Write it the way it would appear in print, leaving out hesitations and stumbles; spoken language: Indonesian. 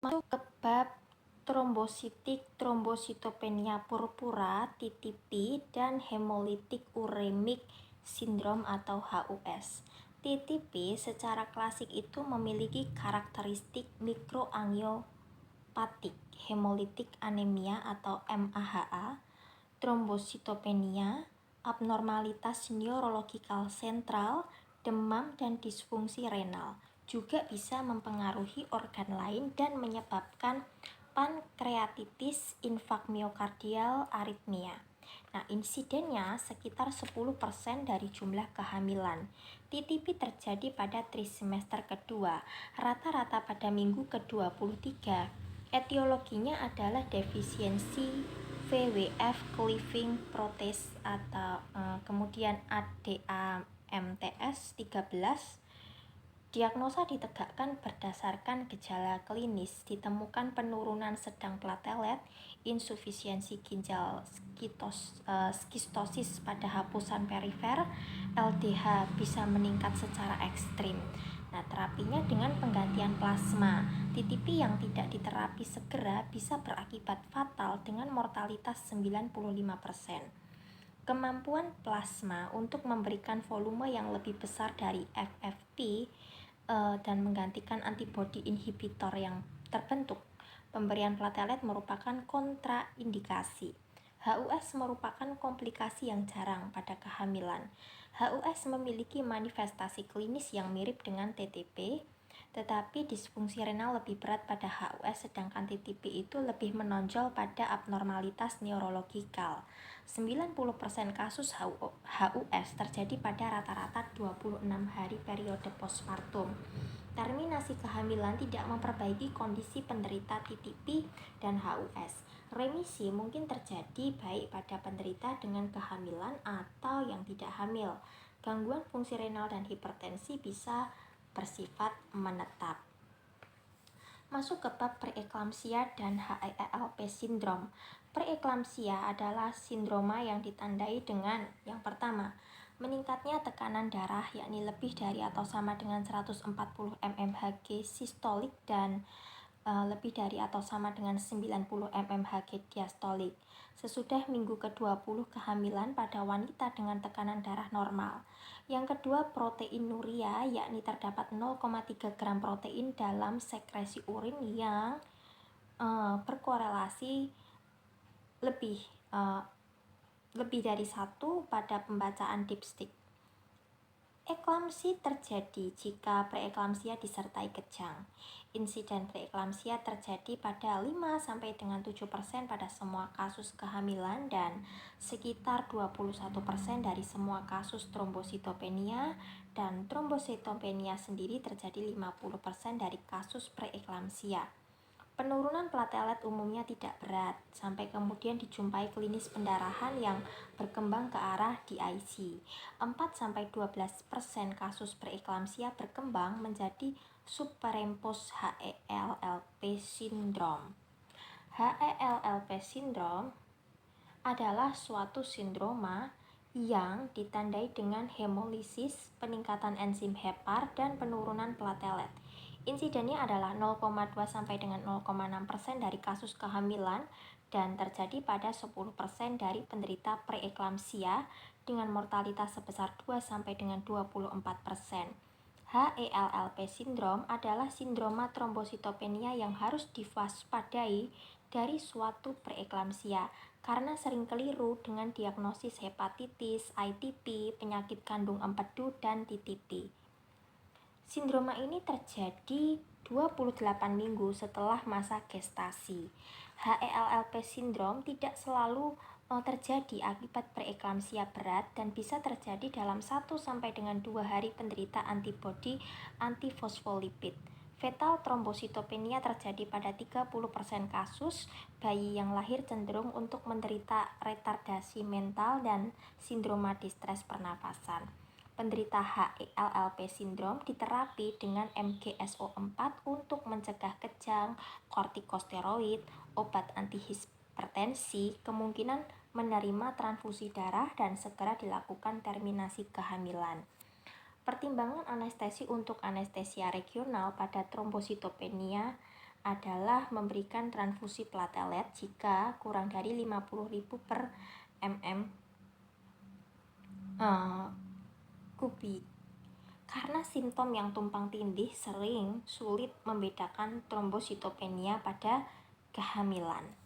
Masuk ke bab trombositik, trombositopenia purpura, TTP, dan hemolytic uremic syndrome atau HUS. TTP secara klasik itu memiliki karakteristik mikroangiopatik, hemolytic anemia atau MAHA, trombositopenia, abnormalitas neurologikal sentral, demam, dan disfungsi renal. Juga bisa mempengaruhi organ lain dan menyebabkan pankreatitis, infak miokardial, aritmia. Nah, insidennya sekitar 10% dari jumlah kehamilan. TTP terjadi pada trimester kedua, rata-rata pada minggu ke-23. Etiologinya adalah defisiensi VWF cleaving protease atau kemudian ADAMTS 13. Diagnosa ditegakkan berdasarkan gejala klinis, ditemukan penurunan sedang platelet, insufisiensi ginjal, skistosis pada hapusan perifer, LDH bisa meningkat secara ekstrim. Nah, terapinya dengan penggantian plasma. TTP yang tidak diterapi segera bisa berakibat fatal dengan mortalitas 95%. Kemampuan plasma untuk memberikan volume yang lebih besar dari FFP dan menggantikan antibodi inhibitor yang terbentuk. Pemberian platelet merupakan kontraindikasi. HUS merupakan komplikasi yang jarang pada kehamilan. HUS memiliki manifestasi klinis yang mirip dengan TTP, tetapi disfungsi renal lebih berat pada HUS, sedangkan TTP itu lebih menonjol pada abnormalitas neurologikal. 90% kasus HUS terjadi pada rata-rata 26 hari periode postpartum. Terminasi kehamilan tidak memperbaiki kondisi penderita TTP dan HUS. Remisi mungkin terjadi baik pada penderita dengan kehamilan atau yang tidak hamil. Gangguan fungsi renal dan hipertensi bisa bersifat menetap. Masuk ke bab preeklamsia dan HELP syndrome. Preeklamsia adalah sindroma yang ditandai dengan yang pertama, meningkatnya tekanan darah yakni lebih dari atau sama dengan 140 mmHg sistolik dan lebih dari atau sama dengan 90 mmHg diastolik sesudah minggu ke-20 kehamilan pada wanita dengan tekanan darah normal. Yang kedua, proteinuria yakni terdapat 0,3 gram protein dalam sekresi urin yang berkorelasi lebih dari 1 pada pembacaan dipstik. Eklamsi terjadi jika preeklamsia disertai kejang. Insiden preeklamsia terjadi pada 5-7% pada semua kasus kehamilan dan sekitar 21% dari semua kasus trombositopenia, dan trombositopenia sendiri terjadi 50% dari kasus preeklamsia. Penurunan platelet umumnya tidak berat, sampai kemudian dijumpai klinis pendarahan yang berkembang ke arah DIC. 4-12% kasus preeklamsia berkembang menjadi superimpose HELLP syndrome. HELLP syndrome adalah suatu sindroma yang ditandai dengan hemolisis, peningkatan enzim hepar, dan penurunan platelet. Insidennya adalah 0,2 sampai dengan 0,6% dari kasus kehamilan dan terjadi pada 10% dari penderita preeklamsia dengan mortalitas sebesar 2 sampai dengan 24%. HELLP syndrome adalah sindroma trombositopenia yang harus diwaspadai dari suatu preeklamsia karena sering keliru dengan diagnosis hepatitis, ITP, penyakit kandung empedu, dan TTP. Sindroma ini terjadi 28 minggu setelah masa gestasi. HELLP syndrome tidak selalu terjadi akibat preeklamsia berat dan bisa terjadi dalam 1 sampai dengan 2 hari penderita antibodi antifosfolipid. Fetal trombositopenia terjadi pada 30% kasus. Bayi yang lahir cenderung untuk menderita retardasi mental dan sindroma distres pernafasan. Penderita HELLP syndrome diterapi dengan MGSO4 untuk mencegah kejang, kortikosteroid, obat antihipertensi, kemungkinan menerima transfusi darah, dan segera dilakukan terminasi kehamilan. Pertimbangan anestesi untuk anestesia regional pada trombositopenia adalah memberikan transfusi platelet jika kurang dari 50.000 per mm kubik. Karena simptom yang tumpang tindih sering sulit membedakan trombositopenia pada kehamilan.